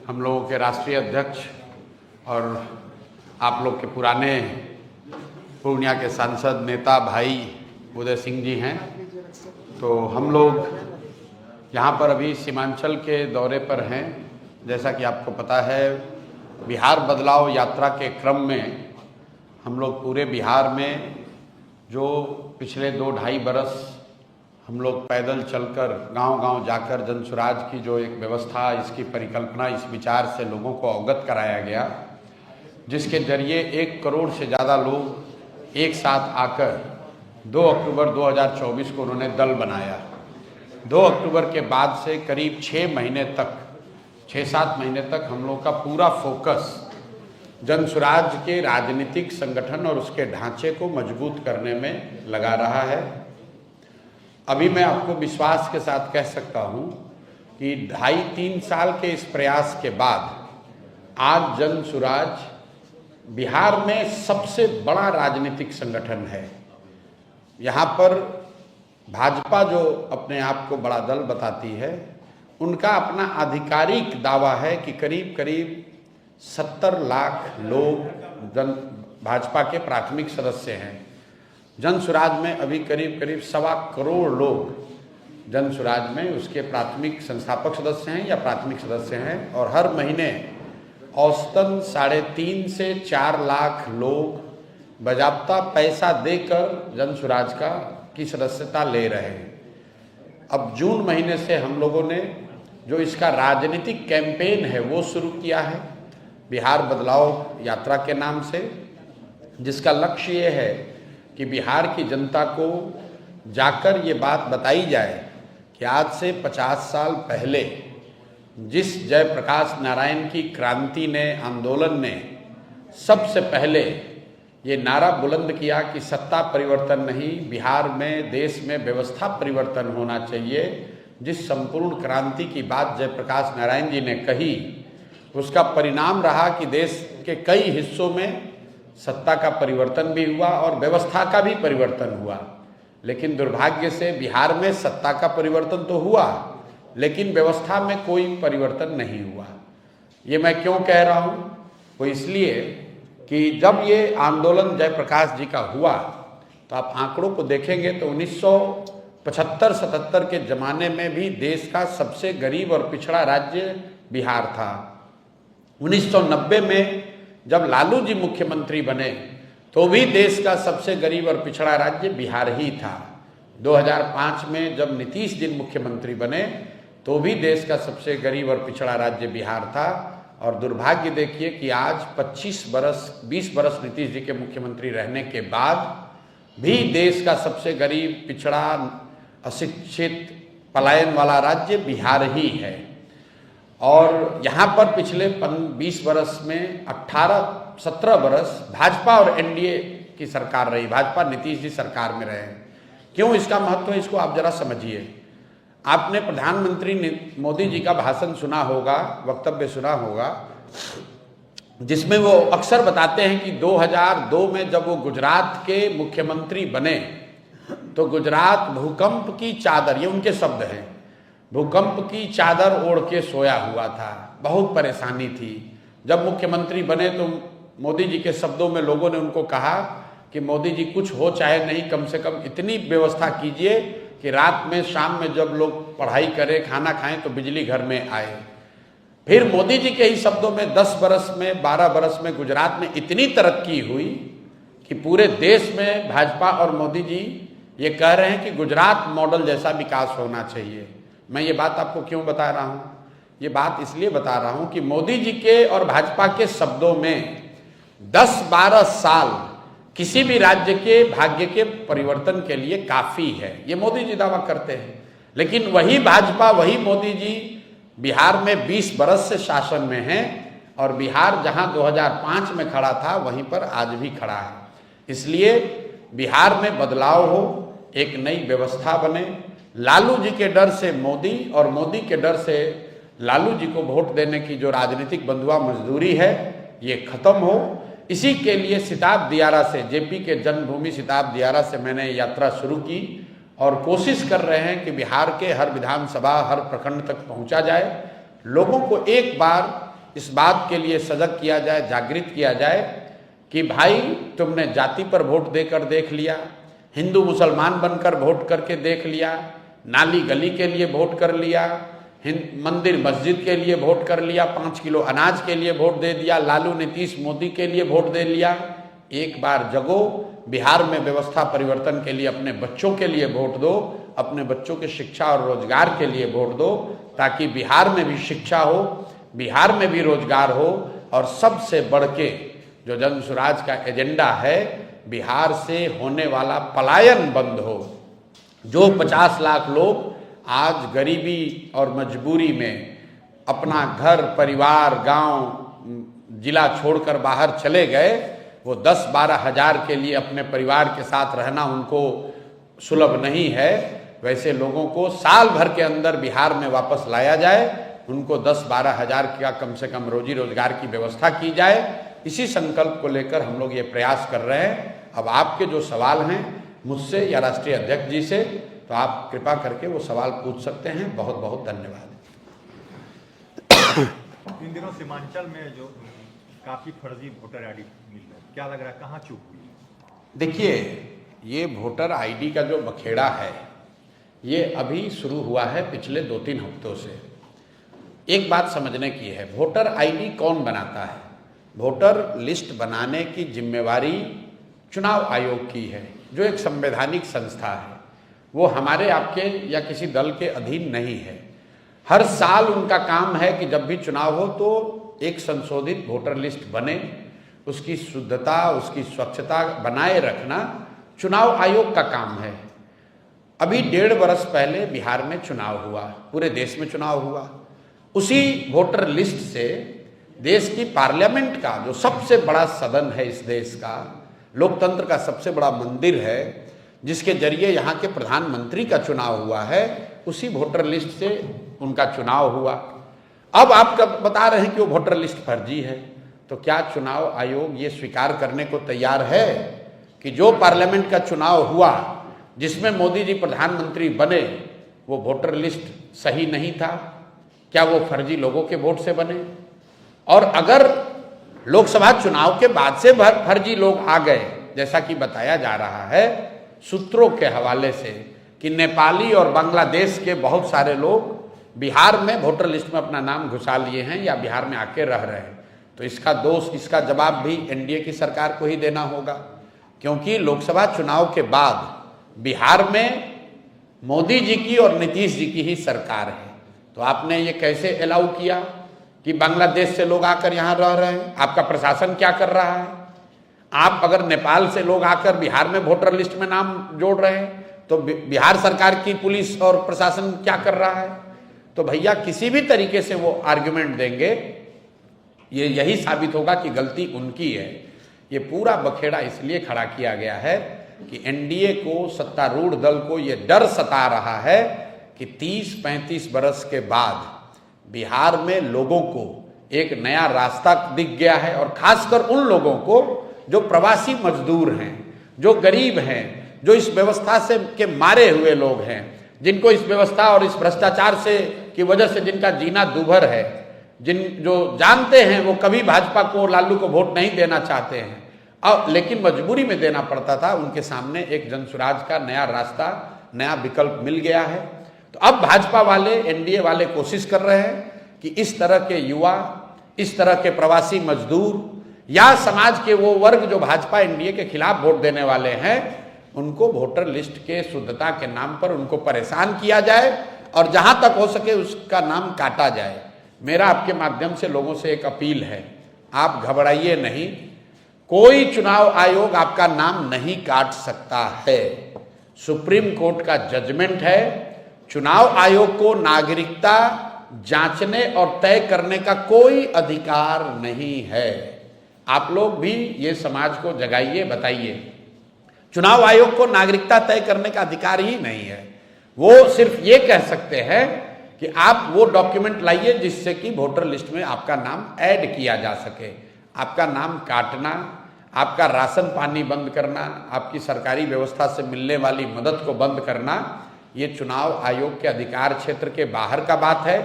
हम लोगों के राष्ट्रीय अध्यक्ष और आप लोग के पुराने पूर्णिया के सांसद नेता भाई उदय सिंह जी हैं। तो हम लोग यहाँ पर अभी सीमांचल के दौरे पर हैं। जैसा कि आपको पता है, बिहार बदलाव यात्रा के क्रम में हम लोग पूरे बिहार में जो पिछले 2-2.5 बरस हम लोग पैदल चलकर गांव-गांव जाकर जनसुराज की जो एक व्यवस्था, इसकी परिकल्पना, इस विचार से लोगों को अवगत कराया गया, जिसके जरिए 1 करोड़ से ज़्यादा लोग एक साथ आकर 2 अक्टूबर 2024 को उन्होंने दल बनाया। 2 अक्टूबर के बाद से करीब 6-7 महीने तक हम लोग का पूरा फोकस जनसुराज के राजनीतिक संगठन और उसके ढांचे को मजबूत करने में लगा रहा है। अभी मैं आपको विश्वास के साथ कह सकता हूं कि 2.5-3 साल के इस प्रयास के बाद आज जनसुराज बिहार में सबसे बड़ा राजनीतिक संगठन है। यहाँ पर भाजपा जो अपने आप को बड़ा दल बताती है, उनका अपना आधिकारिक दावा है कि करीब 70 लाख लोग भाजपा के प्राथमिक सदस्य हैं। जनसुराज में अभी करीब 1.25 करोड़ लोग जनसुराज में उसके प्राथमिक संस्थापक सदस्य हैं या प्राथमिक सदस्य हैं, और हर महीने औसतन 3.5 से 4 लाख लोग बाजाब्ता पैसा देकर जनसुराज की सदस्यता ले रहे हैं। अब जून महीने से हम लोगों ने जो इसका राजनीतिक कैंपेन है वो शुरू किया है बिहार बदलाव यात्रा के नाम से, जिसका लक्ष्य ये है कि बिहार की जनता को जाकर ये बात बताई जाए कि आज से 50 साल पहले जिस जयप्रकाश नारायण की क्रांति ने, आंदोलन ने सबसे पहले ये नारा बुलंद किया कि सत्ता परिवर्तन नहीं, बिहार में, देश में व्यवस्था परिवर्तन होना चाहिए। जिस संपूर्ण क्रांति की बात जयप्रकाश नारायण जी ने कही, उसका परिणाम रहा कि देश के कई हिस्सों में सत्ता का परिवर्तन भी हुआ और व्यवस्था का भी परिवर्तन हुआ। लेकिन दुर्भाग्य से बिहार में सत्ता का परिवर्तन तो हुआ, लेकिन व्यवस्था में कोई परिवर्तन नहीं हुआ। ये मैं क्यों कह रहा हूँ? वो इसलिए कि जब ये आंदोलन जयप्रकाश जी का हुआ तो आप आंकड़ों को देखेंगे तो 1975-77 के ज़माने में भी देश का सबसे गरीब और पिछड़ा राज्य बिहार था। 1990 में जब लालू जी मुख्यमंत्री बने तो भी देश का सबसे गरीब और पिछड़ा राज्य बिहार ही था। 2005 में जब नीतीश जी मुख्यमंत्री बने तो भी देश का सबसे गरीब और पिछड़ा राज्य बिहार था। और दुर्भाग्य देखिए कि आज 20 बरस नीतीश जी के मुख्यमंत्री रहने के बाद भी देश का सबसे गरीब, पिछड़ा, अशिक्षित, पलायन वाला राज्य बिहार ही है। और यहाँ पर पिछले 20 बरस में 18-17 बरस भाजपा और एनडीए की सरकार रही, भाजपा नीतीश जी सरकार में रहे। क्यों इसका महत्व है, इसको आप जरा समझिए। आपने प्रधानमंत्री मोदी जी का भाषण सुना होगा, वक्तव्य सुना होगा, जिसमें वो अक्सर बताते हैं कि 2002 में जब वो गुजरात के मुख्यमंत्री बने तो गुजरात भूकंप की चादर, ये उनके शब्द हैं, भूकंप की चादर ओढ़ के सोया हुआ था, बहुत परेशानी थी। जब मुख्यमंत्री बने तो मोदी जी के शब्दों में लोगों ने उनको कहा कि मोदी जी कुछ हो चाहे नहीं, कम से कम इतनी व्यवस्था कीजिए कि रात में, शाम में जब लोग पढ़ाई करें, खाना खाएं तो बिजली घर में आए। फिर मोदी जी के ही शब्दों में 10 बरस में, 12 बरस में गुजरात में इतनी तरक्की हुई कि पूरे देश में भाजपा और मोदी जी ये कह रहे हैं कि गुजरात मॉडल जैसा विकास होना चाहिए। मैं ये बात आपको क्यों बता रहा हूँ? ये बात इसलिए बता रहा हूँ कि मोदी जी के और भाजपा के शब्दों में 10-12 साल किसी भी राज्य के भाग्य के परिवर्तन के लिए काफ़ी है, ये मोदी जी दावा करते हैं। लेकिन वही भाजपा, वही मोदी जी बिहार में 20 बरस से शासन में हैं, और बिहार जहां 2005 में खड़ा था वहीं पर आज भी खड़ा है। इसलिए बिहार में बदलाव हो, एक नई व्यवस्था बने, लालू जी के डर से मोदी और मोदी के डर से लालू जी को वोट देने की जो राजनीतिक बंधुआ मजदूरी है ये खत्म हो। इसी के लिए सिताब दियारा से, जेपी के जन्मभूमि सिताब दियारा से मैंने यात्रा शुरू की और कोशिश कर रहे हैं कि बिहार के हर विधानसभा, हर प्रखंड तक पहुंचा जाए। लोगों को एक बार इस बात के लिए सजग किया जाए, जागृत किया जाए कि भाई तुमने जाति पर वोट देकर देख लिया, हिंदू मुसलमान बनकर वोट करके देख लिया, नाली गली के लिए वोट कर लिया, मंदिर मस्जिद के लिए वोट कर लिया, 5 किलो अनाज के लिए वोट दे दिया, लालू नीतीश मोदी के लिए वोट दे लिया। एक बार जगो, बिहार में व्यवस्था परिवर्तन के लिए अपने बच्चों के लिए वोट दो, अपने बच्चों के शिक्षा और रोजगार के लिए वोट दो, ताकि बिहार में भी शिक्षा हो, बिहार में भी रोजगार हो, और सबसे बढ़ के जो जन स्वराज का एजेंडा है, बिहार से होने वाला पलायन बंद हो। जो 50 लाख लोग आज गरीबी और मजबूरी में अपना घर, परिवार, गांव, जिला छोड़कर बाहर चले गए, वो 10-12 हजार के लिए अपने परिवार के साथ रहना उनको सुलभ नहीं है। वैसे लोगों को साल भर के अंदर बिहार में वापस लाया जाए, उनको 10-12 हजार का कम से कम रोजी रोजगार की व्यवस्था की जाए। इसी संकल्प को लेकर हम लोग ये प्रयास कर रहे हैं। अब आपके जो सवाल हैं मुझसे या राष्ट्रीय अध्यक्ष जी से, तो आप कृपा करके वो सवाल पूछ सकते हैं। बहुत बहुत धन्यवाद। इन दिनों सीमांचल में जो काफी फर्जी वोटर आईडी मिल रहा है, क्या लग रहा है कहाँ चूक हुई? देखिए, ये वोटर आईडी का जो बखेड़ा है, ये अभी शुरू हुआ है पिछले 2-3 हफ्तों से। एक बात समझने की है, वोटर आईडी कौन बनाता है? वोटर लिस्ट बनाने की जिम्मेवारी चुनाव आयोग की है, जो एक संवैधानिक संस्था है। वो हमारे आपके या किसी दल के अधीन नहीं है। हर साल उनका काम है कि जब भी चुनाव हो तो एक संशोधित वोटर लिस्ट बने, उसकी शुद्धता, उसकी स्वच्छता बनाए रखना चुनाव आयोग का काम है। अभी 1.5 वर्ष पहले बिहार में चुनाव हुआ, पूरे देश में चुनाव हुआ। उसी वोटर लिस्ट से देश की पार्लियामेंट का जो सबसे बड़ा सदन है, इस देश का लोकतंत्र का सबसे बड़ा मंदिर है, जिसके जरिए यहाँ के प्रधानमंत्री का चुनाव हुआ है, उसी वोटर लिस्ट से उनका चुनाव हुआ। अब आप कब बता रहे हैं कि वो वोटर लिस्ट फर्जी है, तो क्या चुनाव आयोग ये स्वीकार करने को तैयार है कि जो पार्लियामेंट का चुनाव हुआ, जिसमें मोदी जी प्रधानमंत्री बने, वो वोटर लिस्ट सही नहीं था? क्या वो फर्जी लोगों के वोट से बने? और अगर लोकसभा चुनाव के बाद से फर्जी लोग आ गए, जैसा कि बताया जा रहा है सूत्रों के हवाले से कि नेपाली और बांग्लादेश के बहुत सारे लोग बिहार में वोटर लिस्ट में अपना नाम घुसा लिए हैं या बिहार में आके रह रहे हैं, तो इसका दोष, इसका जवाब भी एनडीए की सरकार को ही देना होगा। क्योंकि लोकसभा चुनाव के बाद बिहार में मोदी जी की और नीतीश जी की ही सरकार है, तो आपने ये कैसे अलाउ किया कि बांग्लादेश से लोग आकर यहाँ रह रहे हैं? आपका प्रशासन क्या कर रहा है? आप अगर नेपाल से लोग आकर बिहार में वोटर लिस्ट में नाम जोड़ रहे हैं, तो बिहार सरकार की पुलिस और प्रशासन क्या कर रहा है? तो भैया किसी भी तरीके से वो आर्ग्यूमेंट देंगे, ये यही साबित होगा कि गलती उनकी है। ये पूरा बखेड़ा इसलिए खड़ा किया गया है कि एनडीए को, सत्तारूढ़ दल को ये डर सता रहा है कि 30-35 बरस के बाद बिहार में लोगों को एक नया रास्ता दिख गया है, और खासकर उन लोगों को जो प्रवासी मजदूर हैं, जो गरीब हैं, जो इस व्यवस्था से के मारे हुए लोग हैं, जिनको इस व्यवस्था और इस भ्रष्टाचार से की वजह से जिनका जीना दूभर है, जो जानते हैं वो कभी भाजपा को, लालू को वोट नहीं देना चाहते हैं, अब लेकिन मजबूरी में देना पड़ता था, उनके सामने एक जन स्वराज का नया रास्ता, नया विकल्प मिल गया है। तो अब भाजपा वाले, एनडीए वाले कोशिश कर रहे हैं कि इस तरह के युवा, इस तरह के प्रवासी मजदूर या समाज के वो वर्ग जो भाजपा एनडीए के खिलाफ वोट देने वाले हैं, उनको वोटर लिस्ट के शुद्धता के नाम पर उनको परेशान किया जाए, और जहां तक हो सके उसका नाम काटा जाए। मेरा आपके माध्यम से लोगों से एक अपील है, आप घबराइए नहीं, कोई चुनाव आयोग आपका नाम नहीं काट सकता है। सुप्रीम कोर्ट का जजमेंट है, चुनाव आयोग को नागरिकता जांचने और तय करने का कोई अधिकार नहीं है। आप लोग भी ये समाज को जगाइए, बताइए, चुनाव आयोग को नागरिकता तय करने का अधिकार ही नहीं है। वो सिर्फ ये कह सकते हैं कि आप वो डॉक्यूमेंट लाइए जिससे कि वोटर लिस्ट में आपका नाम ऐड किया जा सके। आपका नाम काटना, आपका राशन पानी बंद करना, आपकी सरकारी व्यवस्था से मिलने वाली मदद को बंद करना, ये चुनाव आयोग के अधिकार क्षेत्र के बाहर का बात है।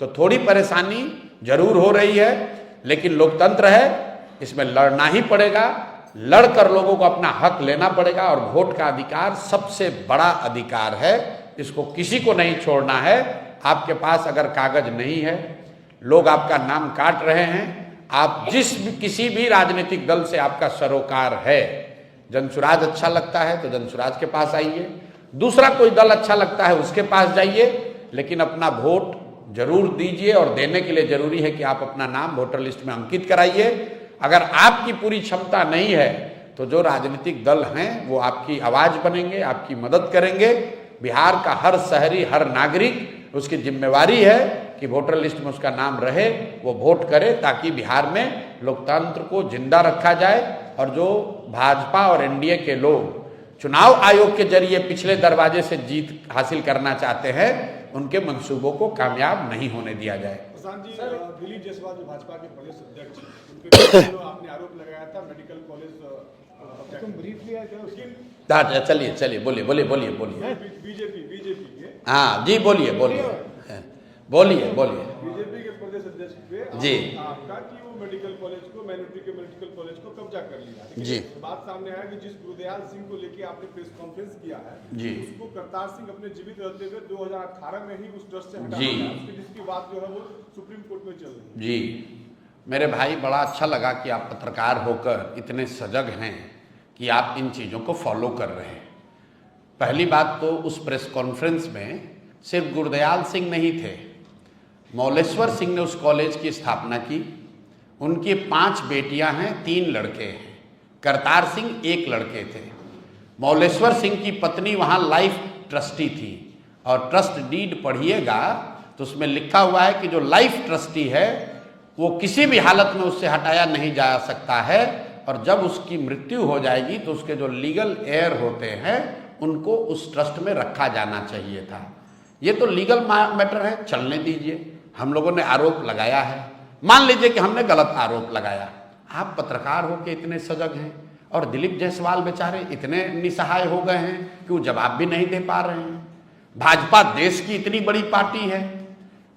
तो थोड़ी परेशानी जरूर हो रही है, लेकिन लोकतंत्र है, इसमें लड़ना ही पड़ेगा, लड़कर लोगों को अपना हक लेना पड़ेगा। और वोट का अधिकार सबसे बड़ा अधिकार है, इसको किसी को नहीं छोड़ना है। आपके पास अगर कागज नहीं है, लोग आपका नाम काट रहे हैं, आप किसी भी राजनीतिक दल से आपका सरोकार है, जनसुराज अच्छा लगता है तो जनसुराज के पास आइए, दूसरा कोई दल अच्छा लगता है उसके पास जाइए, लेकिन अपना वोट जरूर दीजिए। और देने के लिए जरूरी है कि आप अपना नाम वोटर लिस्ट में अंकित कराइए। अगर आपकी पूरी क्षमता नहीं है तो जो राजनीतिक दल हैं वो आपकी आवाज बनेंगे, आपकी मदद करेंगे। बिहार का हर शहरी, हर नागरिक, उसकी जिम्मेवारी है कि वोटर लिस्ट में उसका नाम रहे, वो वोट करे, ताकि बिहार में लोकतंत्र को जिंदा रखा जाए। और जो भाजपा और एनडीए के लोग चुनाव आयोग के जरिए पिछले दरवाजे से जीत हासिल करना चाहते हैं, उनके मंसूबों को कामयाब नहीं होने दिया जाए। प्रशांत जी, दिलीप जायसवाल जो भाजपा के प्रदेश अध्यक्ष, उनके जो आपने आरोप लगाया था मेडिकल कॉलेज ब्रीफली है क्या? चलिए बोलिए बीजेपी के, हाँ जी, बोलिए बीजेपी के प्रदेश अध्यक्ष पे जी आपका कि वो मेडिकल कॉलेज को, माइनॉरिटी के मेडिकल कॉलेज को कब्जा कर लिया जी। बात सामने आया कि जिस गुरदयाल सिंह को लेके आपने प्रेस कॉन्फ्रेंस किया है जी, उसको करतार सिंह अपने जीवित रहते हुए 2018 में ही उस ट्रस्ट से हटा जी, दिया, जिसकी बात जो है वो सुप्रीम कोर्ट में चल रही है। जी मेरे भाई, बड़ा अच्छा लगा कि आप पत्रकार होकर इतने सजग हैं कि आप इन चीज़ों को फॉलो कर रहे हैं। पहली बात तो उस प्रेस कॉन्फ्रेंस में सिर्फ गुरदयाल सिंह नहीं थे, मौलेश्वर सिंह ने उस कॉलेज की स्थापना की। उनकी 5 बेटियां हैं, 3 लड़के हैं। करतार सिंह 1 लड़के थे। मौलेश्वर सिंह की पत्नी वहाँ लाइफ ट्रस्टी थी, और ट्रस्ट डीड पढ़िएगा तो उसमें लिखा हुआ है कि जो लाइफ ट्रस्टी है वो किसी भी हालत में उससे हटाया नहीं जा सकता है, और जब उसकी मृत्यु हो जाएगी तो उसके जो लीगल एयर होते हैं उनको उस ट्रस्ट में रखा जाना चाहिए था। ये तो लीगल मैटर है, चलने दीजिए। हम लोगों ने आरोप लगाया है, मान लीजिए कि हमने गलत आरोप लगाया, आप पत्रकार होकर इतने सजग हैं, और दिलीप जायसवाल बेचारे इतने निसहाय हो गए हैं कि वो जवाब भी नहीं दे पा रहे हैं। भाजपा देश की इतनी बड़ी पार्टी है,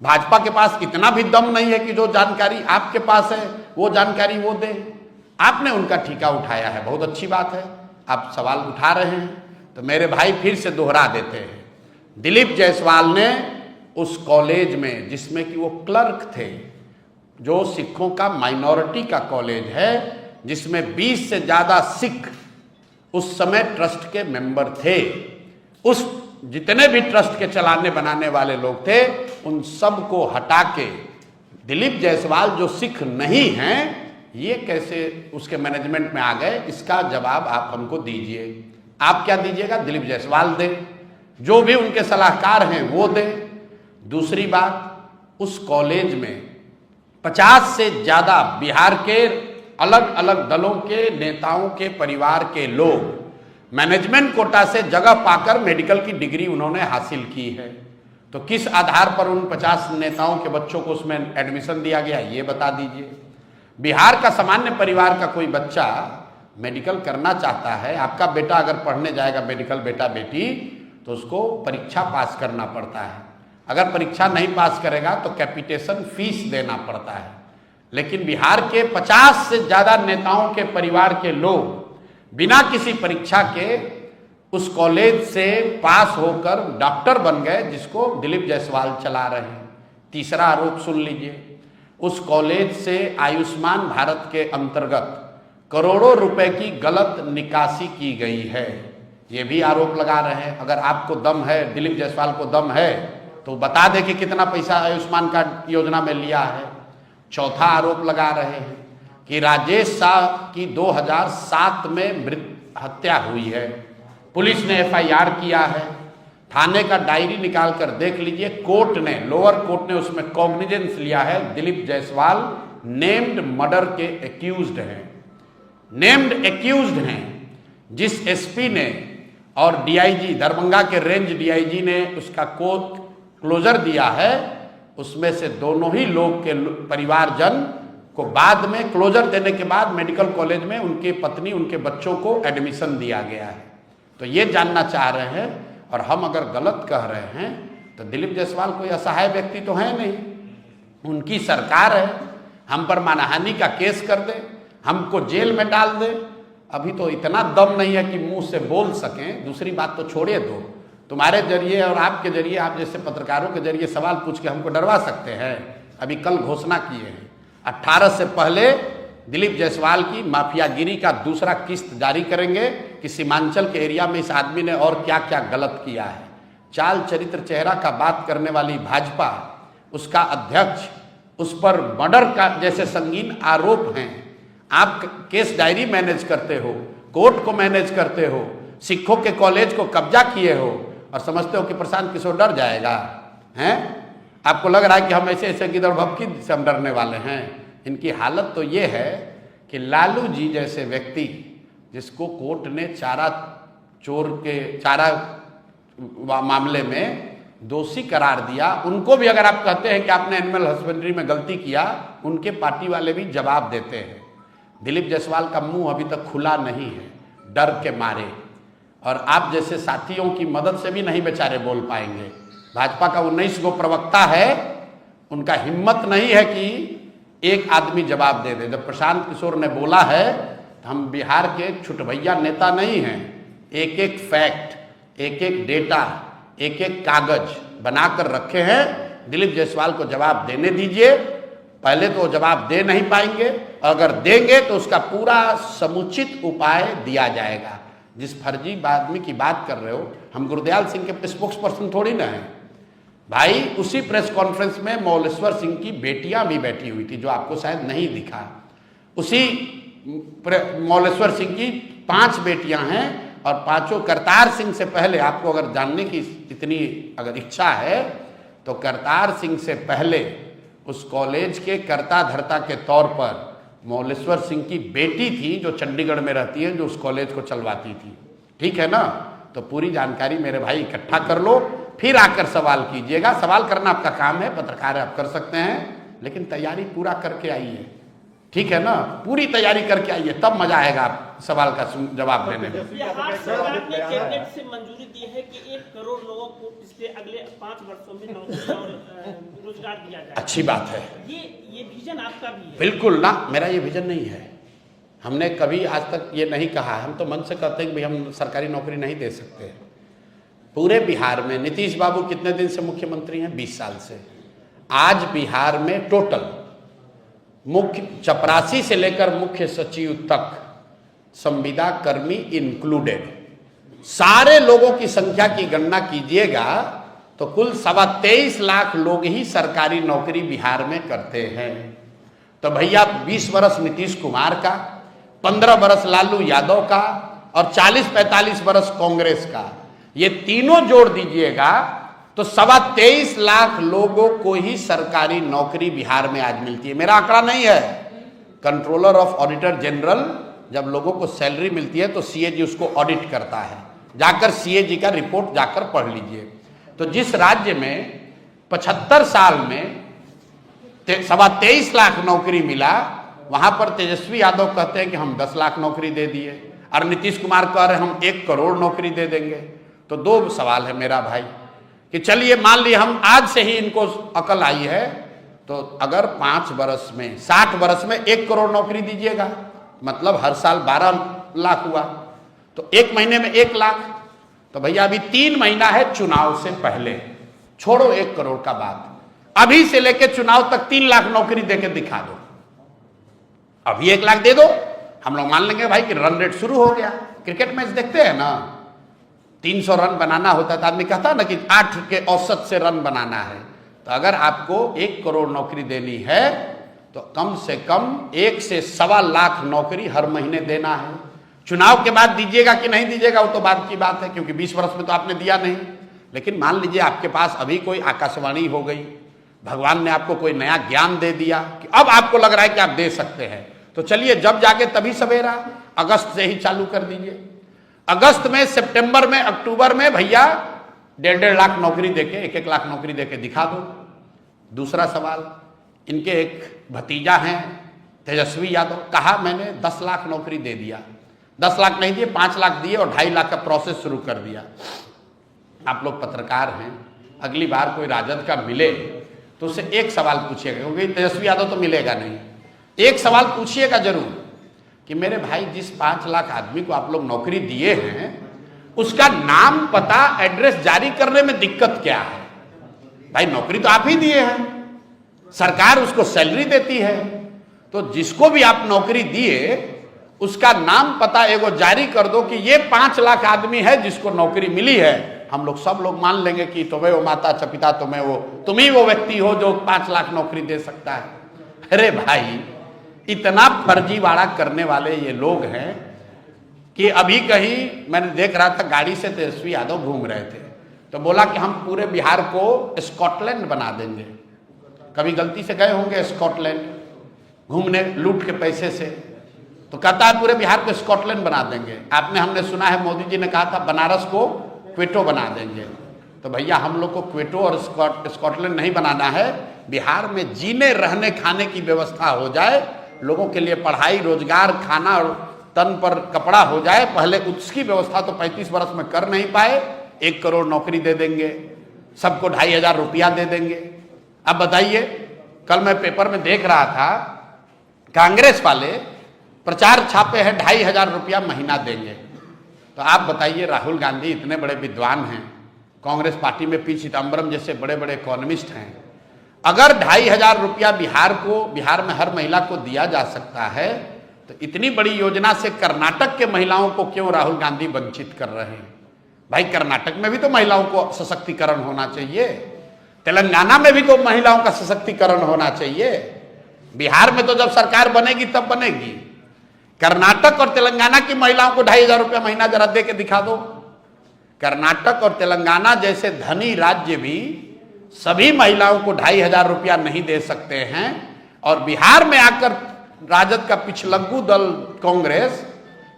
भाजपा के पास इतना भी दम नहीं है कि जो जानकारी आपके पास है वो जानकारी वो दे। आपने उनका ठिका उठाया है, बहुत अच्छी बात है, आप सवाल उठा रहे हैं। तो मेरे भाई फिर से दोहरा देते हैं, दिलीप जायसवाल ने उस कॉलेज में, जिसमें कि वो क्लर्क थे, जो सिखों का माइनॉरिटी का कॉलेज है, जिसमें 20 से ज़्यादा सिख उस समय ट्रस्ट के मेंबर थे, उस जितने भी ट्रस्ट के चलाने बनाने वाले लोग थे, उन सब को हटा के दिलीप जायसवाल जो सिख नहीं हैं, ये कैसे उसके मैनेजमेंट में आ गए, इसका जवाब आप हमको दीजिए। आप क्या दीजिएगा? दिलीप जायसवाल दें, जो भी उनके सलाहकार हैं वो दें। दूसरी बात, उस कॉलेज में 50 से ज़्यादा बिहार के अलग अलग दलों के नेताओं के परिवार के लोग मैनेजमेंट कोटा से जगह पाकर मेडिकल की डिग्री उन्होंने हासिल की है। तो किस आधार पर उन 50 नेताओं के बच्चों को उसमें एडमिशन दिया गया, ये बता दीजिए। बिहार का सामान्य परिवार का कोई बच्चा मेडिकल करना चाहता है, आपका बेटा अगर पढ़ने जाएगा मेडिकल, बेटा बेटी, तो उसको परीक्षा पास करना पड़ता है। अगर परीक्षा नहीं पास करेगा तो कैपिटेशन फीस देना पड़ता है। लेकिन बिहार के 50 से ज़्यादा नेताओं के परिवार के लोग बिना किसी परीक्षा के उस कॉलेज से पास होकर डॉक्टर बन गए, जिसको दिलीप जायसवाल चला रहे हैं। तीसरा आरोप सुन लीजिए, उस कॉलेज से आयुष्मान भारत के अंतर्गत करोड़ों रुपए की गलत निकासी की गई है, ये भी आरोप लगा रहे हैं। अगर आपको दम है, दिलीप जायसवाल को दम है, तो बता दे कि कितना पैसा आयुष्मान कार्ड योजना में लिया है। चौथा आरोप लगा रहे हैं कि राजेश शाह की 2007 में हत्या हुई है, पुलिस ने FIR किया है, थाने का डायरी निकाल कर देख लीजिए, कोर्ट ने, लोअर कोर्ट ने उसमें कॉग्निजेंस लिया है। दिलीप जायसवाल नेम्ड मर्डर के एक्यूज्ड हैं, नेम्ड एक्यूज्ड हैं। जिस SP ने और DIG दरभंगा के रेंज DIG ने उसका कोर्ट क्लोजर दिया है, उसमें से दोनों ही लोग के परिवारजन को बाद में क्लोजर देने के बाद मेडिकल कॉलेज में उनकी पत्नी, उनके बच्चों को एडमिशन दिया गया है। तो ये जानना चाह रहे हैं, और हम अगर गलत कह रहे हैं तो दिलीप जायसवाल कोई असहाय व्यक्ति तो है नहीं, उनकी सरकार है। हम पर मानहानि का केस कर दे, हमको जेल में डाल दे। अभी तो इतना दम नहीं है कि मुंह से बोल सकें। दूसरी बात तो छोड़िए, दो तुम्हारे जरिए और आपके जरिए, आप जैसे पत्रकारों के जरिए सवाल पूछ के हमको डरवा सकते हैं। अभी कल घोषणा किए हैं 18 से पहले दिलीप जायसवाल की माफियागिरी का दूसरा किस्त जारी करेंगे कि सीमांचल के एरिया में इस आदमी ने और क्या क्या गलत किया है। चाल चरित्र चेहरा का बात करने वाली भाजपा, उसका अध्यक्ष, उस पर मर्डर का जैसे संगीन आरोप हैं। आप केस डायरी मैनेज करते हो, कोर्ट को मैनेज करते हो, सिखों के कॉलेज को कब्जा किए हो और समझते हो कि प्रशांत किशोर डर जाएगा। हैं, आपको लग रहा है कि हम ऐसे ऐसे गिदड़ भभकी से हम डरने वाले हैं। इनकी हालत तो ये है कि लालू जी जैसे व्यक्ति, जिसको कोर्ट ने चारा मामले में दोषी करार दिया, उनको भी अगर आप कहते हैं कि आपने एनिमल हस्बेंड्री में गलती किया, उनके पार्टी वाले भी जवाब देते हैं। दिलीप जायसवाल का मुंह अभी तक खुला नहीं है, डर के मारे, और आप जैसे साथियों की मदद से भी नहीं बेचारे बोल पाएंगे। भाजपा का 19 गो प्रवक्ता है, उनका हिम्मत नहीं है कि एक आदमी जवाब दे दे। जब प्रशांत किशोर ने बोला है तो हम बिहार के छुटभैया नेता नहीं हैं। एक एक फैक्ट, एक एक डेटा, एक एक कागज बनाकर रखे हैं। दिलीप जायसवाल को जवाब देने दीजिए। पहले तो जवाब दे नहीं पाएंगे, अगर देंगे तो उसका पूरा समुचित उपाय दिया जाएगा। जिस फर्जी आदमी की बात कर रहे हो, हम गुरदयाल सिंह के स्पोक्स पर्सन थोड़ी ना है भाई। उसी प्रेस कॉन्फ्रेंस में मौलेश्वर सिंह की बेटियां भी बैठी हुई थी, जो आपको शायद नहीं दिखा। उसी मौलेश्वर सिंह की 5 बेटियां हैं और पांचों करतार सिंह से पहले, आपको अगर जानने की इतनी अगर इच्छा है तो करतार सिंह से पहले उस कॉलेज के कर्ता धर्ता के तौर पर मौलेश्वर सिंह की बेटी थी, जो चंडीगढ़ में रहती है, जो उस कॉलेज को चलवाती थी। ठीक है ना? तो पूरी जानकारी मेरे भाई इकट्ठा कर लो, फिर आकर सवाल कीजिएगा। सवाल करना आपका काम है, पत्रकार आप कर सकते हैं, लेकिन तैयारी पूरा करके आइए। ठीक है ना? पूरी तैयारी करके आइए, तब मजा आएगा सवाल का जवाब देने में। बिहार सरकार ने कैबिनेट से मंजूरी दी है कि 1 करोड़ लोगों को पिछले अगले 5 वर्षों में नौकरी और रोजगार दिया जाए। अच्छी बात है। ये विजन आपका भी है? बिल्कुल ना, मेरा ये विजन नहीं है। हमने कभी आज तक ये नहीं कहा। हम तो मन से कहते हैं कि भाई हम सरकारी नौकरी नहीं दे सकते। पूरे बिहार में नीतीश बाबू कितने दिन से मुख्यमंत्री हैं? 20 साल से। आज बिहार में टोटल मुख्य चपरासी से लेकर मुख्य सचिव तक, संविदा कर्मी इंक्लूडेड, सारे लोगों की संख्या की गणना कीजिएगा तो कुल 23.25 लाख लोग ही सरकारी नौकरी बिहार में करते हैं। तो भैया 20 बरस नीतीश कुमार का, 15 बरस लालू यादव का और 40-45 बरस कांग्रेस का, ये तीनों जोड़ दीजिएगा तो 23.25 लाख लोगों को ही सरकारी नौकरी बिहार में आज मिलती है। मेरा आंकड़ा नहीं है। कंट्रोलर ऑफ ऑडिटर जनरल जब लोगों को सैलरी मिलती है तो सीएजी उसको ऑडिट करता है। जाकर सीएजी का रिपोर्ट जाकर पढ़ लीजिए। तो जिस राज्य में 75 साल में 23.25 लाख नौकरी मिला, वहां पर तेजस्वी यादव कहते हैं कि हम 10 लाख नौकरी दे दिए, और नीतीश कुमार कह रहे हैं हम 1 करोड़ नौकरी दे देंगे। तो 2 सवाल है मेरा भाई कि चलिए मान लिया हम आज से ही इनको अकल आई है, तो अगर 5 बरस में 60 बरस में 1 करोड़ नौकरी दीजिएगा, मतलब हर साल 12 लाख हुआ, तो 1 महीने में 1 लाख। तो भैया अभी 3 महीना है चुनाव से पहले, छोड़ो 1 करोड़ का बात, अभी से लेके चुनाव तक 3 लाख नौकरी देके दिखा दो। अभी 1 लाख दे दो, हम लोग मान लेंगे भाई कि रन रेट शुरू हो गया। क्रिकेट मैच देखते हैं ना, 300 रन बनाना होता है तो आदमी कहता है ना कि 8 के औसत से रन बनाना है। तो अगर आपको 1 करोड़ नौकरी देनी है तो कम से कम 1 से 1.25 लाख नौकरी हर महीने देना है। चुनाव के बाद दीजिएगा कि नहीं दीजिएगा वो तो बाद की बात है, क्योंकि 20 वर्ष में तो आपने दिया नहीं। लेकिन मान लीजिए आपके पास अभी कोई आकाशवाणी हो गई, भगवान ने आपको कोई नया ज्ञान दे दिया कि अब आपको लग रहा है कि आप दे सकते हैं, तो चलिए जब जाके तभी सवेरा, अगस्त से ही चालू कर दीजिए। अगस्त में, सितंबर में, अक्टूबर में भैया 1.5 लाख नौकरी देके, 1-1 लाख नौकरी देके दिखा दो। दूसरा सवाल, इनके एक भतीजा हैं तेजस्वी यादव, कहा मैंने 10 लाख नौकरी दे दिया। 10 लाख नहीं दिए, 5 लाख दिए और 2.5 लाख का प्रोसेस शुरू कर दिया। आप लोग पत्रकार हैं, अगली बार कोई राजद का मिले तो उससे एक सवाल पूछिएगा, क्योंकि तेजस्वी यादव तो मिलेगा नहीं, एक सवाल पूछिएगा जरूर कि मेरे भाई जिस 5 लाख आदमी को आप लोग नौकरी दिए हैं उसका नाम पता एड्रेस जारी करने में दिक्कत क्या है? भाई नौकरी तो आप ही दिए हैं, सरकार उसको सैलरी देती है, तो जिसको भी आप नौकरी दिए उसका नाम पता एगो जारी कर दो कि ये 5 लाख आदमी है जिसको नौकरी मिली है। हम लोग सब लोग मान लेंगे कि तुम्हें वो माता च पिता तुम ही वो व्यक्ति हो जो 5 लाख नौकरी दे सकता है। अरे भाई इतना फर्जीवाड़ा करने वाले ये लोग हैं कि अभी कहीं मैंने देख रहा था गाड़ी से तेजस्वी यादव घूम रहे थे तो बोला कि हम पूरे बिहार को स्कॉटलैंड बना देंगे। कभी गलती से गए होंगे स्कॉटलैंड घूमने लूट के पैसे से, तो कहता है पूरे बिहार को स्कॉटलैंड बना देंगे। आपने हमने सुना है मोदी जी ने कहा था बनारस को क्वेटो बना देंगे। तो भैया हम लोग को क्वेटो और स्कॉटलैंड नहीं बनाना है, बिहार में जीने रहने खाने की व्यवस्था हो जाए, लोगों के लिए पढ़ाई रोजगार खाना और तन पर कपड़ा हो जाए। पहले उसकी व्यवस्था तो 35 वर्ष में कर नहीं पाए, 1 करोड़ नौकरी दे देंगे, सबको 2,500 रुपया दे देंगे। अब बताइए, कल मैं पेपर में देख रहा था कांग्रेस वाले प्रचार छापे हैं 2,500 रुपया महीना देंगे। तो आप बताइए राहुल गांधी इतने बड़े विद्वान हैं, कांग्रेस पार्टी में पी चिदम्बरम जैसे बड़े बड़े इकोनॉमिस्ट हैं, अगर 2,500 रुपया बिहार में हर महिला को दिया जा सकता है तो इतनी बड़ी योजना से कर्नाटक के महिलाओं को क्यों राहुल गांधी वंचित कर रहे हैं? भाई कर्नाटक में भी तो महिलाओं को सशक्तिकरण होना चाहिए, तेलंगाना में भी तो महिलाओं का सशक्तिकरण होना चाहिए। बिहार में तो जब सरकार बनेगी तब बनेगी। कर्नाटक और तेलंगाना की महिलाओं को 2,500 रुपया महीना जरा दे के दिखा दो। कर्नाटक और तेलंगाना जैसे धनी राज्य भी सभी महिलाओं को 2,500 रुपया नहीं दे सकते हैं, और बिहार में आकर राजद का पिछलग्गू दल कांग्रेस,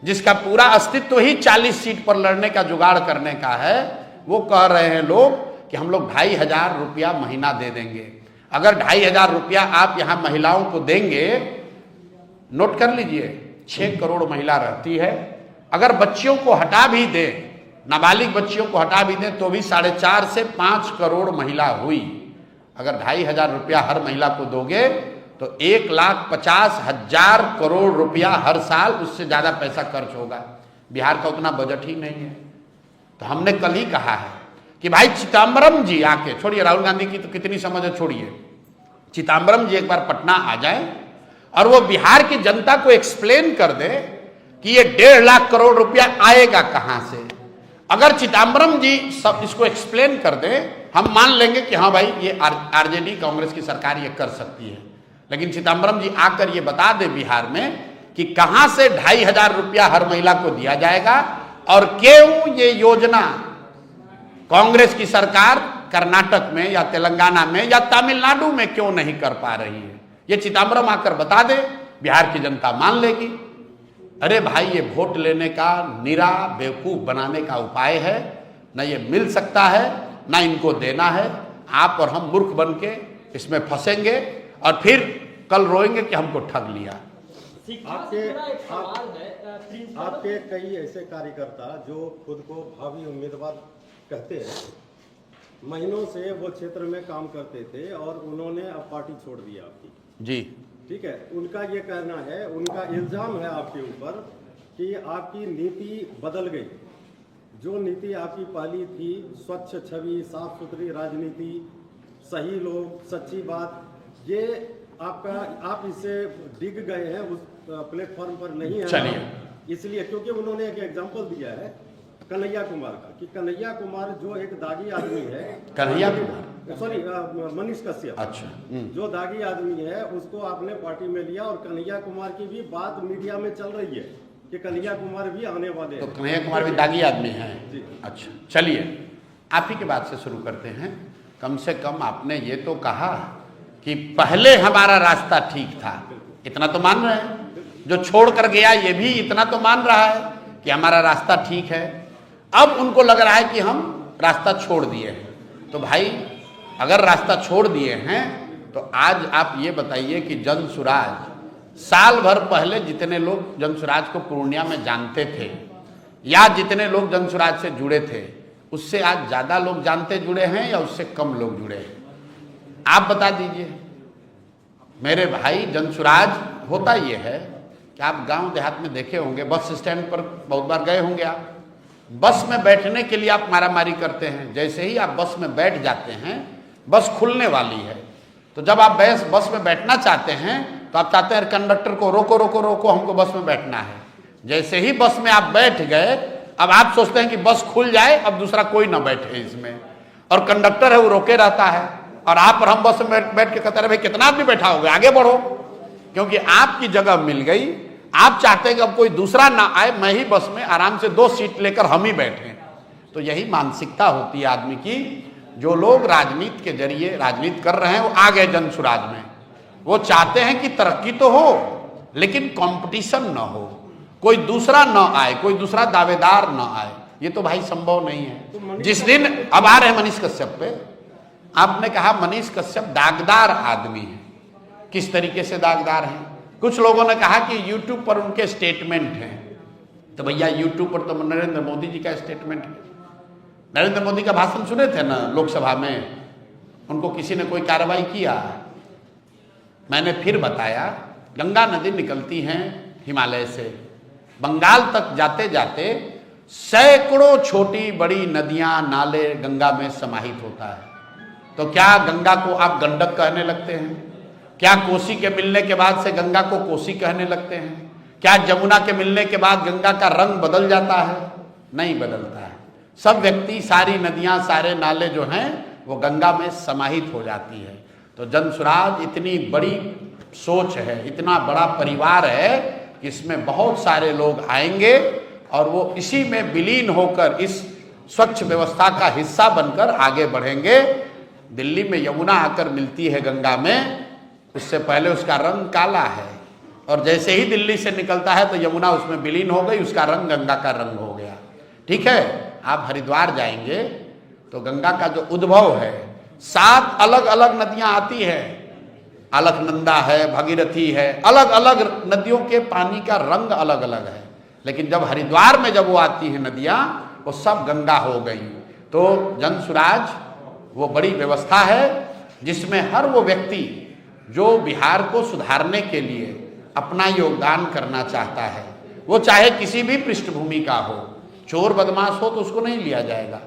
जिसका पूरा अस्तित्व ही 40 सीट पर लड़ने का जुगाड़ करने का है, वो कह रहे हैं लोग कि हम लोग 2,500 रुपया महीना दे देंगे। अगर 2,500 रुपया आप यहां महिलाओं को देंगे, नोट कर लीजिए 6 करोड़ महिला रहती है, अगर बच्चियों को हटा भी दे, नाबालिग बच्चियों को हटा भी दें तो भी 4.5 से 5 करोड़ महिला हुई। अगर 2,500 रुपया हर महिला को दोगे तो 1,50,000 करोड़ रुपया हर साल, उससे ज्यादा पैसा खर्च होगा। बिहार का उतना बजट ही नहीं है। तो हमने कल ही कहा है कि भाई चिदम्बरम जी आके, छोड़िए राहुल गांधी की तो कितनी समझ है, छोड़िए, चिदम्बरम जी एक बार पटना आ जाए और वो बिहार की जनता को एक्सप्लेन कर दे कि ये 1.5 लाख करोड़ रुपया आएगा कहां से। अगर चिदम्बरम जी सब इसको एक्सप्लेन कर दे, हम मान लेंगे कि हाँ भाई ये आरजेडी कांग्रेस की सरकार ये कर सकती है। लेकिन चिदम्बरम जी आकर ये बता दे बिहार में कि कहां से 2,500 रुपया हर महिला को दिया जाएगा और क्यों ये योजना कांग्रेस की सरकार कर्नाटक में या तेलंगाना में या तमिलनाडु में क्यों नहीं कर पा रही है। ये चिदम्बरम आकर बता दे, बिहार की जनता मान लेगी। अरे भाई ये वोट लेने का निरा बेवकूफ बनाने का उपाय है, न ये मिल सकता है न इनको देना है। आप और हम मूर्ख बन के इसमें फंसेंगे और फिर कल रोएंगे कि हमको ठग लिया। आपके कई ऐसे कार्यकर्ता जो खुद को भावी उम्मीदवार कहते हैं, महीनों से वो क्षेत्र में काम करते थे और उन्होंने अब पार्टी छोड़ दी आपकी जी, ठीक है। उनका ये कहना है, उनका इल्जाम है आपके ऊपर कि आपकी नीति बदल गई। जो नीति आपकी पहली थी, स्वच्छ छवि, साफ सुथरी राजनीति, सही लोग, सच्ची बात, ये आप इससे डिग गए हैं, उस प्लेटफॉर्म पर नहीं है। चलिए, इसलिए क्योंकि उन्होंने एक एग्जांपल दिया है कन्हैया कुमार का, कि कन्हैया कुमार जो एक दागी आदमी है, कन्हैया कुमार, सॉरी मनीष कश्यप, अच्छा, जो दागी आदमी है उसको आपने पार्टी में लिया, और कन्हैया कुमार की भी बात मीडिया में चल रही है कि कन्हैया कुमार भी आने वाले हैं। तो कन्हैया कुमार भी दागी आदमी हैं? अच्छा, चलिए आप ही की बात से शुरू करते हैं। कम से कम आपने ये तो कहा कि पहले हमारा रास्ता ठीक था, इतना तो मान रहे हैं। जो छोड़ कर गया ये भी इतना तो मान रहा है कि हमारा रास्ता ठीक है। अब उनको लग रहा है कि हम रास्ता छोड़ दिए हैं। तो भाई अगर रास्ता छोड़ दिए हैं तो आज आप ये बताइए कि जनसुराज, साल भर पहले जितने लोग जनसुराज को पूर्णिया में जानते थे या जितने लोग जनसुराज से जुड़े थे, उससे आज ज्यादा लोग जानते जुड़े हैं या उससे कम लोग जुड़े हैं? आप बता दीजिए। मेरे भाई जनसुराज होता ये है कि आप गांव देहात में देखे होंगे, बस स्टैंड पर बहुत बार गए होंगे आप, बस में बैठने के लिए आप मारामारी करते हैं। जैसे ही आप बस में बैठ जाते हैं, बस खुलने वाली है, तो जब आप बस में बैठना चाहते हैं तो आप चाहते हैं कंडक्टर को रोको रोको रोको, हमको बस में बैठना है। जैसे ही बस में आप बैठ गए, अब आप सोचते हैं कि बस खुल जाए, अब दूसरा कोई ना बैठे इसमें, और कंडक्टर है वो रोके रहता है, और आप और हम बस में बैठ के कहते रहे भाई कितना आदमी बैठा होगा, आगे बढ़ो, क्योंकि आपकी जगह मिल गई। आप चाहते हैं कि अब कोई दूसरा ना आए, मैं ही बस में आराम से 2 सीट लेकर हम ही बैठे। तो यही मानसिकता होती है आदमी की। जो लोग राजनीति के जरिए राजनीति कर रहे हैं, वो आ गए जनसुराज में, वो चाहते हैं कि तरक्की तो हो लेकिन कंपटीशन ना हो, कोई दूसरा ना आए, कोई दूसरा दावेदार ना आए। ये तो भाई संभव नहीं है। जिस दिन अब आ रहे हैं मनीष कश्यप पे, आपने कहा मनीष कश्यप दागदार आदमी है। किस तरीके से दागदार हैं? कुछ लोगों ने कहा कि यूट्यूब पर उनके स्टेटमेंट हैं, तो भैया यूट्यूब पर तो नरेंद्र मोदी जी का स्टेटमेंट है। नरेंद्र मोदी का भाषण सुने थे ना लोकसभा में, उनको किसी ने कोई कार्रवाई किया? मैंने फिर बताया, गंगा नदी निकलती हैं हिमालय से, बंगाल तक जाते जाते सैकड़ों छोटी बड़ी नदियां नाले गंगा में समाहित होता है। तो क्या गंगा को आप गंडक कहने लगते हैं? क्या कोसी के मिलने के बाद से गंगा को कोसी कहने लगते हैं? क्या जमुना के मिलने के बाद गंगा का रंग बदल जाता है? नहीं बदलता है। सब व्यक्ति, सारी नदियां, सारे नाले जो हैं वो गंगा में समाहित हो जाती है। तो जनसुराज इतनी बड़ी सोच है, इतना बड़ा परिवार है, इसमें बहुत सारे लोग आएंगे और वो इसी में विलीन होकर इस स्वच्छ व्यवस्था का हिस्सा बनकर आगे बढ़ेंगे। दिल्ली में यमुना आकर मिलती है गंगा में, उससे पहले उसका रंग काला है, और जैसे ही दिल्ली से निकलता है तो यमुना उसमें विलीन हो गई, उसका रंग गंगा का रंग हो गया। ठीक है, आप हरिद्वार जाएंगे तो गंगा का जो उद्भव है, 7 अलग अलग नदियां आती है, अलकनंदा है, भगीरथी है, अलग अलग नदियों के पानी का रंग अलग अलग है, लेकिन जब हरिद्वार में जब वो आती है नदियां, वो सब गंगा हो गई। तो जनसुराज वो बड़ी व्यवस्था है जिसमें हर वो व्यक्ति जो बिहार को सुधारने के लिए अपना योगदान करना चाहता है, वो चाहे किसी भी पृष्ठभूमि का हो, चोर बदमाश हो तो उसको नहीं लिया जाएगा,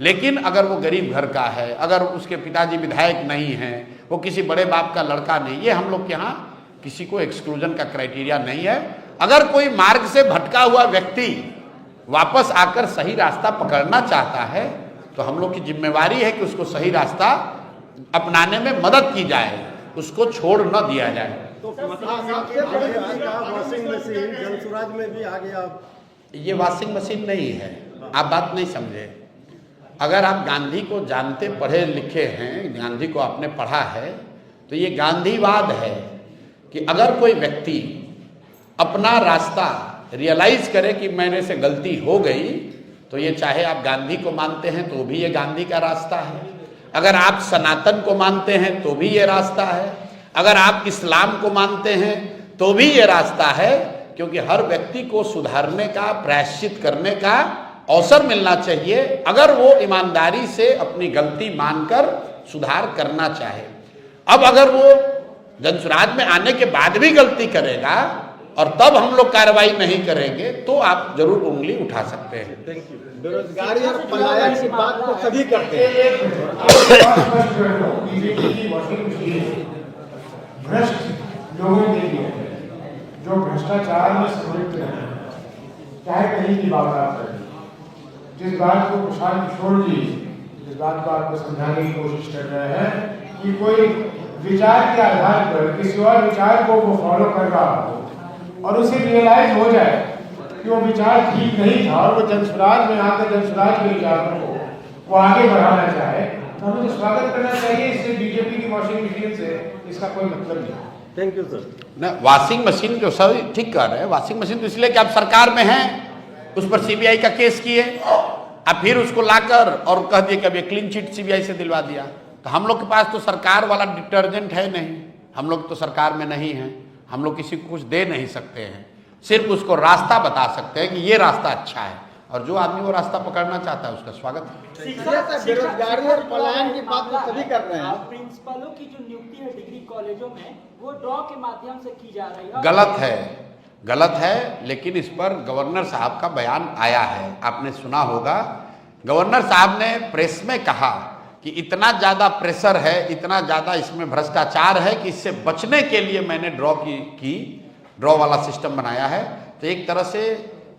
लेकिन अगर वो गरीब घर का है, अगर उसके पिताजी विधायक नहीं हैं, वो किसी बड़े बाप का लड़का नहीं, ये हम लोग के यहाँ किसी को एक्सक्लूजन का क्राइटेरिया नहीं है। अगर कोई मार्ग से भटका हुआ व्यक्ति वापस आकर सही रास्ता पकड़ना चाहता है तो हम लोग की जिम्मेवारी है कि उसको सही रास्ता अपनाने में मदद की जाए, उसको छोड़ न दिया जाए। तो वॉशिंग मशीन जनसुराज में भी आ गया। ये वॉशिंग मशीन नहीं है, आप बात नहीं समझे। अगर आप गांधी को जानते पढ़े लिखे हैं, गांधी को आपने पढ़ा है, तो ये गांधीवाद है कि अगर कोई व्यक्ति अपना रास्ता रियलाइज करे कि मैंने से गलती हो गई, तो ये चाहे आप गांधी को मानते हैं तो भी ये गांधी का रास्ता है, अगर आप सनातन को मानते हैं तो भी ये रास्ता है, अगर आप इस्लाम को मानते हैं तो भी ये रास्ता है, क्योंकि हर व्यक्ति को सुधारने का, प्रायश्चित करने का अवसर मिलना चाहिए, अगर वो ईमानदारी से अपनी गलती मानकर सुधार करना चाहे। अब अगर वो जनसुराज में आने के बाद भी गलती करेगा और तब हम लोग कार्रवाई नहीं करेंगे तो आप जरूर उंगली उठा सकते हैं। Thank you. बेरोजगारी और पलायन की बात तो सभी करते हैं। भ्रष्ट लोगों के लिए जो भ्रष्टाचार में संलिप्त है, चाहे कहीं की बात आप करें, जिस बात को प्रशांत किशोर जी जिस बात को आपको समझाने की कोशिश कर रहे हैं कि कोई विचार के आधार पर किसी और विचार को वो फॉलो कर रहा हो और उसे रियलाइज हो जाए कि वो विचार ठीक नहीं था और वो जनसुराज में आकर जनसुराज के विचारों को वो आगे बढ़ाना चाहे, तो हमें तो स्वागत करना चाहिए। इससे बीजेपी की वॉशिंग मशीन से इसका कोई मतलब नहीं। Thank you sir. ना, वॉशिंग मशीन जो सर ठीक कर रहे हैं, वॉशिंग मशीन तो इसलिए कि आप सरकार में हैं, उस पर सीबीआई का केस किए, अब फिर उसको लाकर और कह दिए कि अब ये क्लीन चिट सीबीआई से दिलवा दिया। तो हम लोग के पास तो सरकार वाला डिटर्जेंट है नहीं, हम लोग तो सरकार में नहीं हैं, हम लोग किसी को कुछ दे नहीं सकते हैं, सिर्फ उसको रास्ता बता सकते हैं कि ये रास्ता अच्छा है। और जो आदमी वो रास्ता पकड़ना चाहता है उसका स्वागत है। बेरोजगारी और पलायन की बात तो सभी कर रहे हैं। प्रिंसिपलों की जो नियुक्ति है डिग्री कॉलेजों में वो ड्रॉ के माध्यम से की जा रही है। गलत है, लेकिन इस पर गवर्नर साहब का बयान आया है, आपने सुना होगा। गवर्नर साहब ने प्रेस में कहा कि इतना ज़्यादा प्रेशर है, इतना ज़्यादा इसमें भ्रष्टाचार है कि इससे बचने के लिए मैंने ड्रॉ वाला सिस्टम बनाया है। तो एक तरह से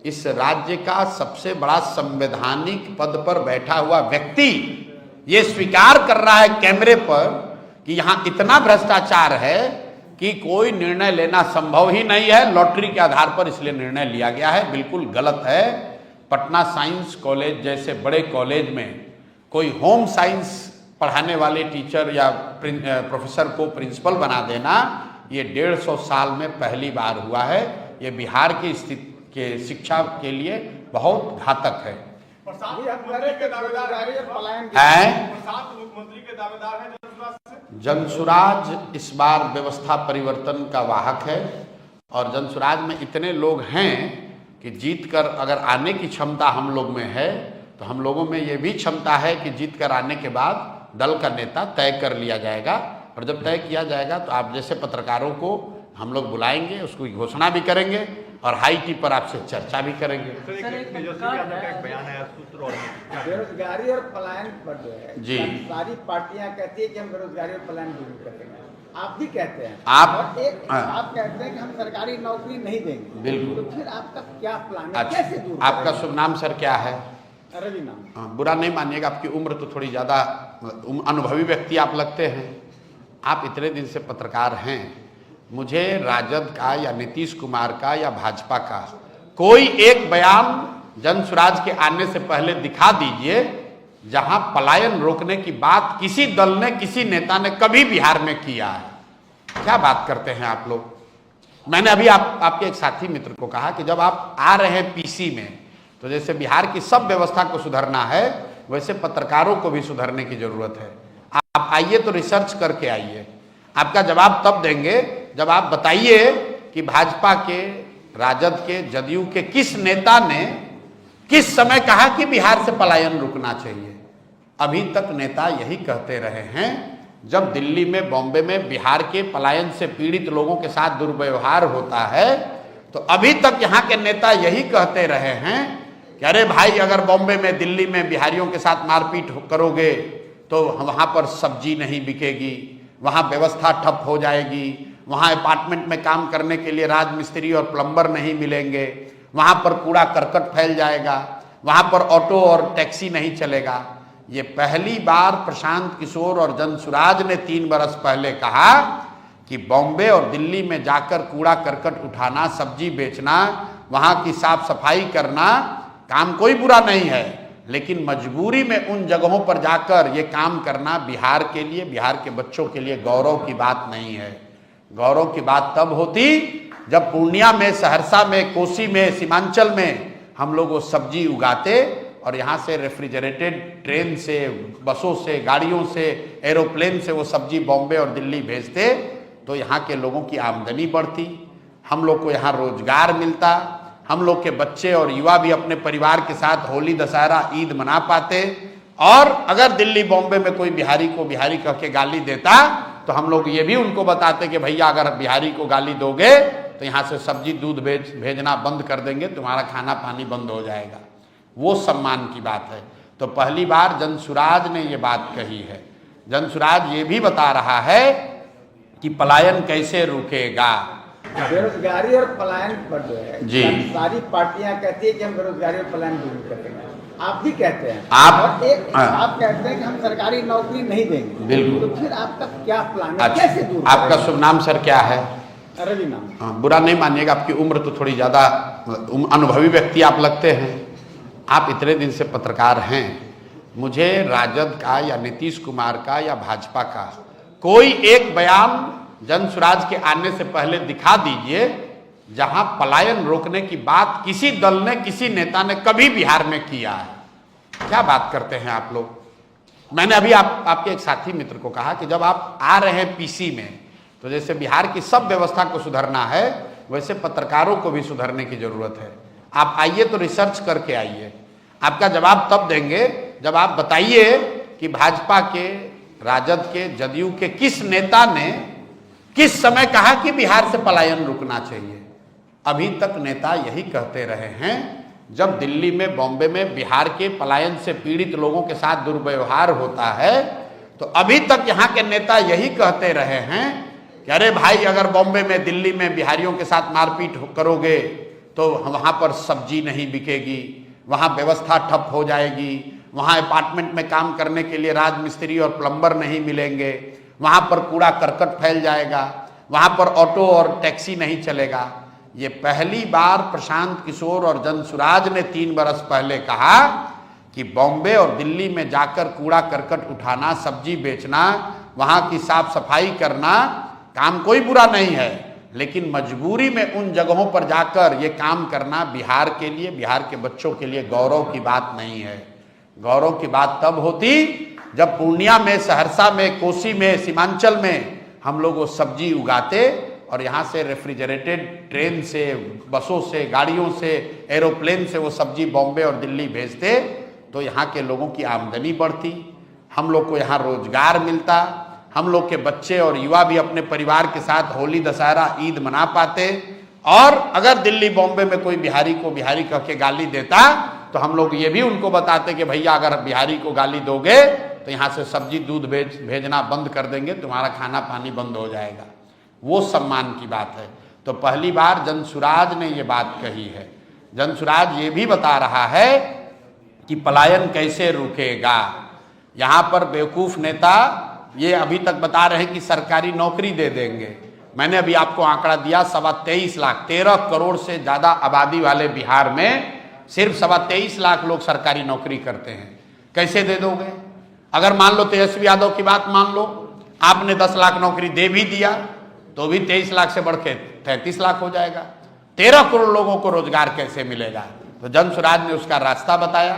इस राज्य का सबसे बड़ा संवैधानिक पद पर बैठा हुआ व्यक्ति ये स्वीकार कर रहा है कैमरे पर कि यहाँ इतना भ्रष्टाचार है कि कोई निर्णय लेना संभव ही नहीं है, लॉटरी के आधार पर इसलिए निर्णय लिया गया है। बिल्कुल गलत है। पटना साइंस कॉलेज जैसे बड़े कॉलेज में कोई होम साइंस पढ़ाने वाले टीचर या प्रोफेसर को प्रिंसिपल बना देना, ये 150 साल में पहली बार हुआ है। ये बिहार की स्थिति के शिक्षा के लिए बहुत घातक है। मुख्यमंत्री के दावेदार हैं जनसुराज इस बार व्यवस्था परिवर्तन का वाहक है और जनसुराज में इतने लोग हैं कि जीत कर अगर आने की क्षमता हम लोग में है तो हम लोगों में ये भी क्षमता है कि जीत कर आने के बाद दल का नेता तय कर लिया जाएगा। और जब तय किया जाएगा तो आप जैसे पत्रकारों को हम लोग बुलाएंगे, उसको घोषणा भी करेंगे और हाई टी पर आपसे चर्चा भी करेंगे। बेरोजगारी और पलायन पर जो है जी, सारी पार्टियां कहती है कि हम बेरोजगारी और पलायन दूर करेंगे, आप भी कहते हैं, आप आप कहते हैं कि हम सरकारी नौकरी नहीं देंगे। बिल्कुल। तो फिर आपका क्या प्लान है, अच्छा, कैसे दूर आपका शुभ नाम सर क्या है? रवि नाम। बुरा नहीं मानिएगा, आपकी उम्र तो थोड़ी ज़्यादा अनुभवी व्यक्ति आप लगते हैं। आप इतने दिन से पत्रकार हैं, मुझे राजद का या नीतीश कुमार का या भाजपा का कोई एक बयान जनसुराज के आने से पहले दिखा दीजिए जहां पलायन रोकने की बात किसी दल ने, किसी नेता ने कभी बिहार में किया है। क्या बात करते हैं आप लोग। मैंने अभी आपके एक साथी मित्र को कहा कि जब आप आ रहे हैं पीसी में तो जैसे बिहार की सब व्यवस्था को सुधारना है वैसे पत्रकारों को भी सुधारने की जरूरत है। आप आइए तो रिसर्च करके आइए, आपका जवाब तब देंगे जब आप बताइए कि भाजपा के, राजद के, जदयू के किस नेता ने किस समय कहा कि बिहार से पलायन रुकना चाहिए। अभी तक नेता यही कहते रहे हैं। जब दिल्ली में, बॉम्बे में बिहार के पलायन से पीड़ित लोगों के साथ दुर्व्यवहार होता है तो अभी तक यहाँ के नेता यही कहते रहे हैं कि अरे भाई, अगर बॉम्बे में, दिल्ली में बिहारियों के साथ मारपीट करोगे तो वहाँ पर सब्जी नहीं बिकेगी, वहाँ व्यवस्था ठप हो जाएगी, वहाँ अपार्टमेंट में काम करने के लिए राजमिस्त्री और प्लम्बर नहीं मिलेंगे, वहाँ पर कूड़ा करकट फैल जाएगा, वहाँ पर ऑटो और टैक्सी नहीं चलेगा। ये पहली बार प्रशांत किशोर और जनसुराज ने 3 बरस पहले कहा कि बॉम्बे और दिल्ली में जाकर कूड़ा करकट उठाना, सब्जी बेचना, वहाँ की साफ सफाई करना काम कोई बुरा नहीं है, लेकिन मजबूरी में उन जगहों पर जाकर ये काम करना बिहार के लिए, बिहार के बच्चों के लिए गौरव की बात नहीं है। गौरव की बात तब होती जब पूर्णिया में, सहरसा में, कोसी में, सीमांचल में हम लोग वो सब्जी उगाते और यहाँ से रेफ्रिजरेटेड ट्रेन से, बसों से, गाड़ियों से, एरोप्लेन से वो सब्जी बॉम्बे और दिल्ली भेजते तो यहाँ के लोगों की आमदनी बढ़ती, हम लोग को यहाँ रोजगार मिलता, हम लोग के बच्चे और युवा भी अपने परिवार के साथ होली, दशहरा, ईद मना पाते। और अगर दिल्ली, बॉम्बे में कोई बिहारी को बिहारी कह के गाली देता तो हम लोग ये भी उनको बताते कि भैया अगर बिहारी को गाली दोगे तो यहाँ से सब्जी, दूध भेजना बंद कर देंगे, तुम्हारा खाना पानी बंद हो जाएगा। वो सम्मान की बात है। तो पहली बार जनसुराज ने ये बात कही है। जनसुराज ये भी बता रहा है कि पलायन कैसे रुकेगा। बेरोजगारी और पलायन पर जो है जी, सारी पार्टियां कहती है कि हम बेरोजगारी और पलायन दूर करेंगे, आप भी कहते हैं, आप आप कहते हैं कि हम सरकारी नौकरी नहीं देंगे। बिल्कुल। तो फिर आपका क्या प्लान है, अच्छा, कैसे दूर आपका शुभ नाम सर क्या है? रवि नाम। बुरा नहीं मानिएगा, आपकी उम्र तो थोड़ी ज़्यादा अनुभवी व्यक्ति आप लगते हैं। आप इतने दिन से पत्रकार हैं, मुझे राजद का या नीतीश कुमार का या भाजपा का कोई एक बयान जनसुराज के आने से पहले दिखा दीजिए जहां पलायन रोकने की बात किसी दल ने, किसी नेता ने कभी बिहार में किया है। क्या बात करते हैं आप लोग। मैंने अभी आपके एक साथी मित्र को कहा कि जब आप आ रहे हैं पीसी में तो जैसे बिहार की सब व्यवस्था को सुधारना है वैसे पत्रकारों को भी सुधारने की जरूरत है। आप आइए तो रिसर्च करके आइए, आपका जवाब तब देंगे जब आप बताइए कि भाजपा के, राजद के, जदयू के किस नेता ने किस समय कहा कि बिहार से पलायन रुकना चाहिए। अभी तक नेता यही कहते रहे हैं। जब दिल्ली में, बॉम्बे में बिहार के पलायन से पीड़ित लोगों के साथ दुर्व्यवहार होता है तो अभी तक यहाँ के नेता यही कहते रहे हैं कि अरे भाई, अगर बॉम्बे में, दिल्ली में बिहारियों के साथ मारपीट करोगे तो वहाँ पर सब्जी नहीं बिकेगी, वहाँ व्यवस्था ठप हो जाएगी, वहाँ अपार्टमेंट में काम करने के लिए राजमिस्त्री और प्लम्बर नहीं मिलेंगे, वहाँ पर कूड़ा करकट फैल जाएगा, वहाँ पर ऑटो और टैक्सी नहीं चलेगा। ये पहली बार प्रशांत किशोर और जनसुराज ने 3 बरस पहले कहा कि बॉम्बे और दिल्ली में जाकर कूड़ा करकट उठाना, सब्जी बेचना, वहाँ की साफ सफाई करना काम कोई बुरा नहीं है, लेकिन मजबूरी में उन जगहों पर जाकर ये काम करना बिहार के लिए, बिहार के बच्चों के लिए गौरव की बात नहीं है। गौरव की बात तब होती जब पूर्णिया में, सहरसा में, कोसी में, सीमांचल में हम लोग वो सब्जी उगाते और यहाँ से रेफ्रिजरेटेड ट्रेन से, बसों से, गाड़ियों से, एरोप्लेन से वो सब्जी बॉम्बे और दिल्ली भेजते तो यहाँ के लोगों की आमदनी बढ़ती, हम लोग को यहाँ रोजगार मिलता, हम लोग के बच्चे और युवा भी अपने परिवार के साथ होली, दशहरा, ईद मना पाते। और अगर दिल्ली, बॉम्बे में कोई बिहारी को बिहारी कह के गाली देता तो हम लोग ये भी उनको बताते कि भैया, अगर बिहारी को गाली दोगे तो यहाँ से सब्जी, दूध भेजना बंद कर देंगे, तुम्हारा खाना पानी बंद हो जाएगा। वो सम्मान की बात है। तो पहली बार जनसुराज ने ये बात कही है। जनसुराज ये भी बता रहा है कि पलायन कैसे रुकेगा। यहाँ पर बेवकूफ नेता ये अभी तक बता रहे हैं कि सरकारी नौकरी दे देंगे। मैंने अभी आपको आंकड़ा दिया, 23.25 लाख, 13 करोड़ से ज्यादा आबादी वाले बिहार में सिर्फ 23.25 लाख लोग सरकारी नौकरी करते हैं। कैसे दे दोगे? अगर मान लो तेजस्वी यादव की बात मान लो, आपने 10 लाख नौकरी दे भी दिया तो भी 23 लाख से बढ़ के 33 लाख हो जाएगा। 13 करोड़ लोगों को रोजगार कैसे मिलेगा? तो जनसुराज ने उसका रास्ता बताया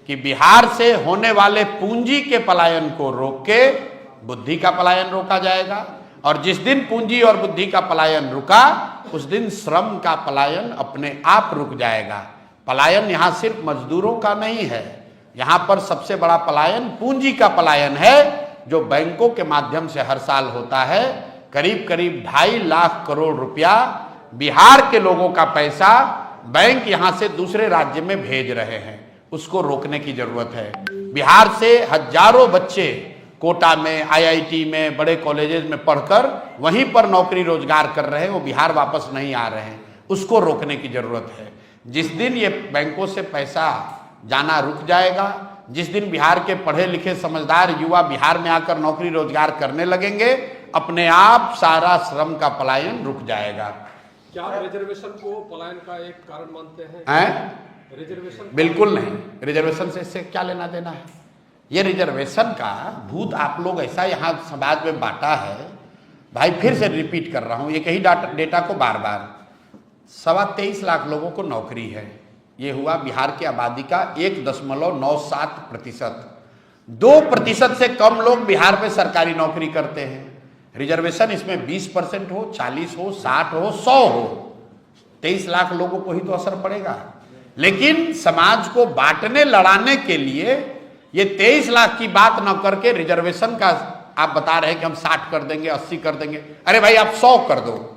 कि बिहार से होने वाले पूंजी के पलायन को रोक के बुद्धि का पलायन रोका जाएगा, और जिस दिन पूंजी और बुद्धि का पलायन रुका उस दिन श्रम का पलायन अपने आप रुक जाएगा। पलायन यहाँ सिर्फ मजदूरों का नहीं है, यहाँ पर सबसे बड़ा पलायन पूंजी का पलायन है, जो बैंकों के माध्यम से हर साल होता है। करीब करीब 2.5 लाख करोड़ रुपया बिहार के लोगों का पैसा बैंक यहाँ से दूसरे राज्य में भेज रहे हैं, उसको रोकने की जरूरत है। बिहार से हजारों बच्चे कोटा में, आईआईटी में, बड़े कॉलेजेस में पढ़कर वहीं पर नौकरी रोजगार कर रहे हैं, वो बिहार वापस नहीं आ रहे हैं, उसको रोकने की जरूरत है। जिस दिन ये बैंकों से पैसा जाना रुक जाएगा, जिस दिन बिहार के पढ़े लिखे समझदार युवा बिहार में आकर नौकरी रोजगार करने लगेंगे, अपने आप सारा श्रम का पलायन रुक जाएगा। क्या आप रिजर्वेशन को पलायन का एक कारण मानते हैं? रिजर्वेशन बिल्कुल नहीं। रिजर्वेशन से इससे क्या लेना देना है? ये रिजर्वेशन का भूत आप लोग ऐसा यहाँ समाज में बांटा है भाई, फिर से रिपीट कर रहा हूँ एक ही डेटा को बार बार। 23.25 लाख लोगों को नौकरी है, ये हुआ बिहार की आबादी का 1.97%। 2% से कम लोग बिहार में सरकारी नौकरी करते हैं। रिजर्वेशन इसमें 20% हो, 40 हो, 60 हो, 100 हो, 23 लाख लोगों को ही तो असर पड़ेगा। लेकिन समाज को बांटने, लड़ाने के लिए ये 23 लाख की बात न करके रिजर्वेशन का आप बता रहे हैं कि हम 60 कर देंगे, 80 कर देंगे। अरे भाई, आप 100 कर दो।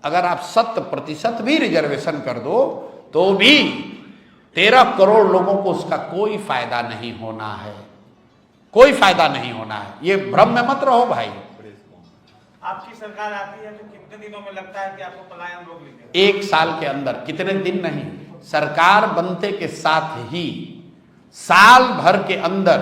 अगर आप 100% भी रिजर्वेशन कर दो तो भी 13 करोड़ लोगों को उसका कोई फायदा नहीं होना है, कोई फायदा नहीं होना है। ये भ्रम में मत रहो भाई। आपकी सरकार आती है तो कितने दिनों में लगता है कि आपको पलायन रोक लेंगे? 1 साल के अंदर। कितने दिन नहीं, सरकार बनते के साथ ही साल भर के अंदर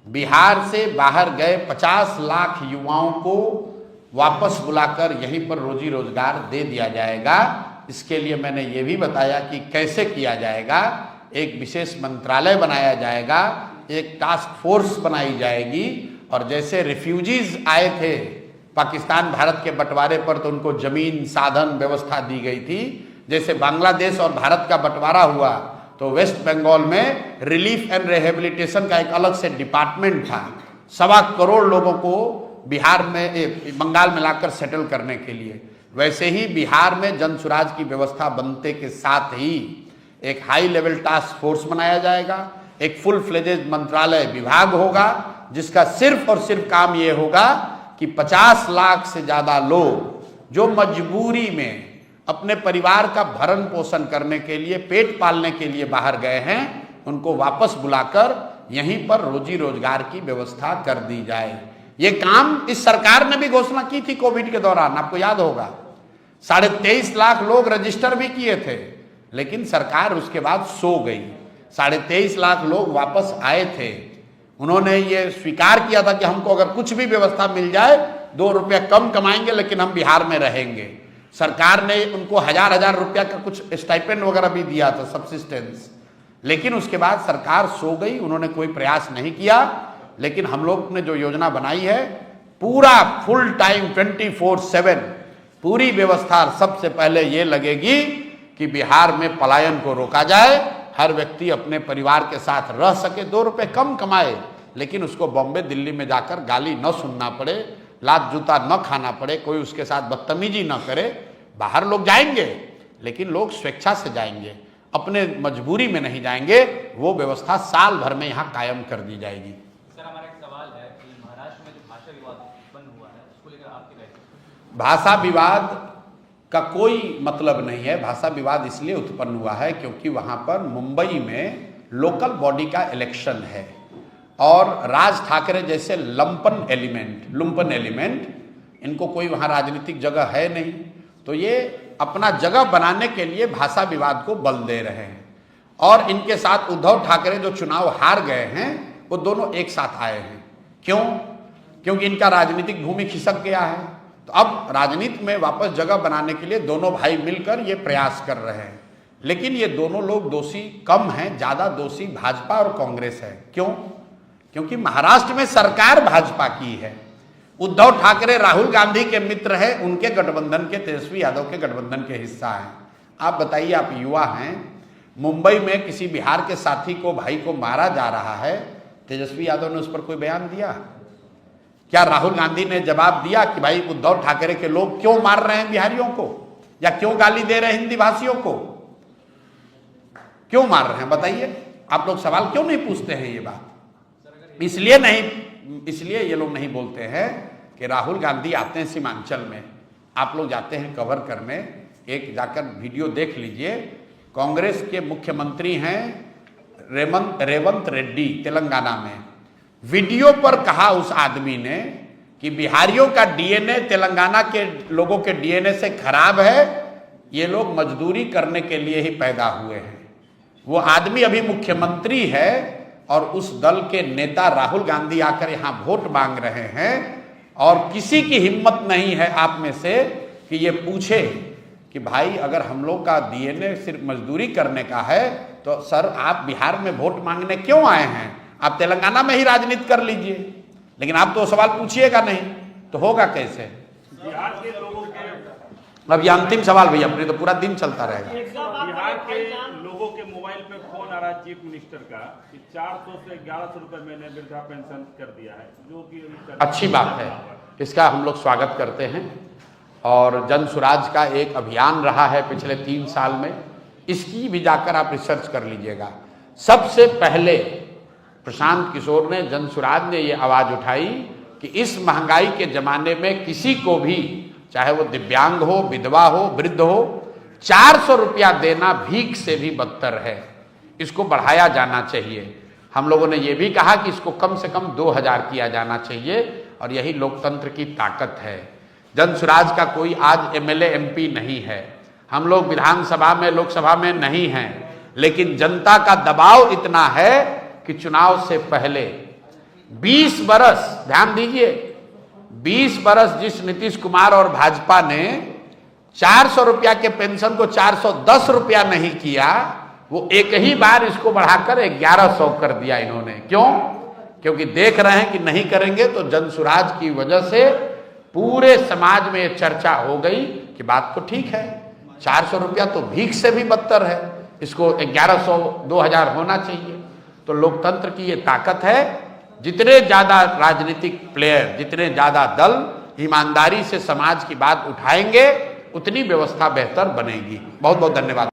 बिहार से बाहर गए 50 लाख युवाओं को वापस बुलाकर यहीं पर रोजी रोजगार दे दिया जाएगा। इसके लिए मैंने ये भी बताया कि कैसे किया जाएगा। एक विशेष मंत्रालय बनाया जाएगा, एक टास्क फोर्स बनाई जाएगी, और जैसे रिफ्यूजीज आए थे पाकिस्तान भारत के बंटवारे पर तो उनको जमीन, साधन, व्यवस्था दी गई थी, जैसे बांग्लादेश और भारत का बंटवारा हुआ तो वेस्ट बंगाल में रिलीफ एंड रिहेबिलिटेशन का एक अलग से डिपार्टमेंट था, 1.25 करोड़ लोगों को बिहार में, बंगाल में लाकर सेटल करने के लिए। वैसे ही बिहार में जनसुराज की व्यवस्था बनते के साथ ही एक हाई लेवल टास्क फोर्स बनाया जाएगा, एक फुल फ्लेजेड मंत्रालय विभाग होगा जिसका सिर्फ और सिर्फ काम ये होगा कि 50 लाख से ज्यादा लोग जो मजबूरी में अपने परिवार का भरण पोषण करने के लिए, पेट पालने के लिए बाहर गए हैं, उनको वापस बुलाकर यहीं पर रोजी रोजगार की व्यवस्था कर दी जाए। ये काम इस सरकार ने भी घोषणा की थी कोविड के दौरान, आपको याद होगा। 23.5 लाख लोग रजिस्टर भी किए थे, लेकिन सरकार उसके बाद सो गई। 23.5 लाख लोग वापस आए थे। उन्होंने ये स्वीकार किया था कि हमको अगर कुछ भी व्यवस्था मिल जाए, 2 रुपया कम कमाएंगे लेकिन हम बिहार में रहेंगे। सरकार ने उनको 1000 रुपया का कुछ स्टाइपेंड वगैरह भी दिया था, सब्सिस्टेंस। लेकिन उसके बाद सरकार सो गई, उन्होंने कोई प्रयास नहीं किया। लेकिन हम लोग ने जो योजना बनाई है, पूरा फुल टाइम 24/7 पूरी व्यवस्था सबसे पहले ये लगेगी कि बिहार में पलायन को रोका जाए, हर व्यक्ति अपने परिवार के साथ रह सके, 2 रुपए कम कमाए, लेकिन उसको बॉम्बे दिल्ली में जाकर गाली न सुनना पड़े, लात जूता न खाना पड़े, कोई उसके साथ बदतमीजी न करे। बाहर लोग जाएंगे लेकिन लोग स्वेच्छा से जाएंगे, अपने मजबूरी में नहीं जाएंगे। वो व्यवस्था साल भर में यहाँ कायम कर दी जाएगी। सर, हमारा एक सवाल है कि महाराष्ट्र में जो भाषा विवाद उत्पन्न हुआ है, उसको लेकर आपकी राय? भाषा विवाद का कोई मतलब नहीं है। भाषा विवाद इसलिए उत्पन्न हुआ है क्योंकि वहां पर मुंबई में लोकल बॉडी का इलेक्शन है और राज ठाकरे जैसे लुम्पन एलिमेंट, इनको कोई वहां राजनीतिक जगह है नहीं, तो ये अपना जगह बनाने के लिए भाषा विवाद को बल दे रहे हैं। और इनके साथ उद्धव ठाकरे जो चुनाव हार गए हैं, वो दोनों एक साथ आए हैं। क्यों? क्योंकि इनका राजनीतिक भूमि खिसक गया है। तो अब राजनीति में वापस जगह बनाने के लिए दोनों भाई मिलकर ये प्रयास कर रहे हैं। लेकिन ये दोनों लोग दोषी कम हैं, ज्यादा दोषी भाजपा और कांग्रेस है। क्यों? क्योंकि महाराष्ट्र में सरकार भाजपा की है। उद्धव ठाकरे राहुल गांधी के मित्र हैं, उनके गठबंधन के, तेजस्वी यादव के गठबंधन के हिस्सा हैं। आप बताइए, आप युवा हैं, मुंबई में किसी बिहार के साथी को, भाई को मारा जा रहा है, तेजस्वी यादव ने उस पर कोई बयान दिया? क्या राहुल गांधी ने जवाब दिया कि भाई उद्धव ठाकरे के लोग क्यों मार रहे हैं बिहारियों को, या क्यों गाली दे रहे हैं हिंदी भाषियों को? क्यों मार रहे हैं बताइए? आप लोग सवाल क्यों नहीं पूछते हैं ये बात? इसलिए ये लोग नहीं बोलते हैं कि राहुल गांधी आते हैं सीमांचल में, आप लोग जाते हैं कवर करने, एक जाकर वीडियो देख लीजिए। कांग्रेस के मुख्यमंत्री हैं रेवंत रेड्डी तेलंगाना में। वीडियो पर कहा उस आदमी ने कि बिहारियों का डीएनए तेलंगाना के लोगों के डीएनए से खराब है, ये लोग मजदूरी करने के लिए ही पैदा हुए हैं। वो आदमी अभी मुख्यमंत्री है और उस दल के नेता राहुल गांधी आकर यहां वोट मांग रहे हैं, और किसी की हिम्मत नहीं है आप में से कि ये पूछे कि भाई अगर हम लोग का डीएनए सिर्फ मजदूरी करने का है तो सर आप बिहार में वोट मांगने क्यों आए हैं? आप तेलंगाना में ही राजनीति कर लीजिए। लेकिन आप तो सवाल पूछिएगा नहीं तो होगा कैसे? बिहार के लोगों के, अब ये अंतिम सवाल भैया, अपने तो पूरा दिन चलता रहेगा। बिहार के लोगों के मोबाइल पे फोन आ रहा है चीफ मिनिस्टर का कि 400 से 1100 रुपए मैंने वृद्धा पेंशन कर दिया है, जो कि अच्छी बात है, इसका हम लोग स्वागत करते हैं। और जन सुराज का एक अभियान रहा है पिछले 3 साल में, इसकी भी जाकर आप रिसर्च कर लीजिएगा। सबसे पहले प्रशांत किशोर ने, जन सुराज ने ये आवाज उठाई कि इस महंगाई के जमाने में किसी को भी, चाहे वो दिव्यांग हो, विधवा हो, वृद्ध हो, 400 रुपया देना भीख से भी बदतर है, इसको बढ़ाया जाना चाहिए। हम लोगों ने ये भी कहा कि इसको कम से कम 2000 किया जाना चाहिए, और यही लोकतंत्र की ताकत है। जन सुराज का कोई आज एमएलए एमपी नहीं है, हम लोग विधानसभा में, लोकसभा में नहीं हैं, लेकिन जनता का दबाव इतना है कि चुनाव से पहले 20 बरस, ध्यान दीजिए, 20 बरस जिस नीतीश कुमार और भाजपा ने 400 रुपया के पेंशन को 410 रुपया नहीं किया, वो एक ही बार इसको बढ़ाकर 1100 कर दिया इन्होंने। क्यों? क्योंकि देख रहे हैं कि नहीं करेंगे तो जन सुराज की वजह से पूरे समाज में चर्चा हो गई कि बात तो ठीक है, 400 रुपया तो भीख से भी बदतर है, इसको 1100 2000 होना चाहिए। तो लोकतंत्र की ये ताकत है, जितने ज्यादा राजनीतिक प्लेयर, जितने ज्यादा दल ईमानदारी से समाज की बात उठाएंगे, उतनी व्यवस्था बेहतर बनेगी। बहुत बहुत धन्यवाद।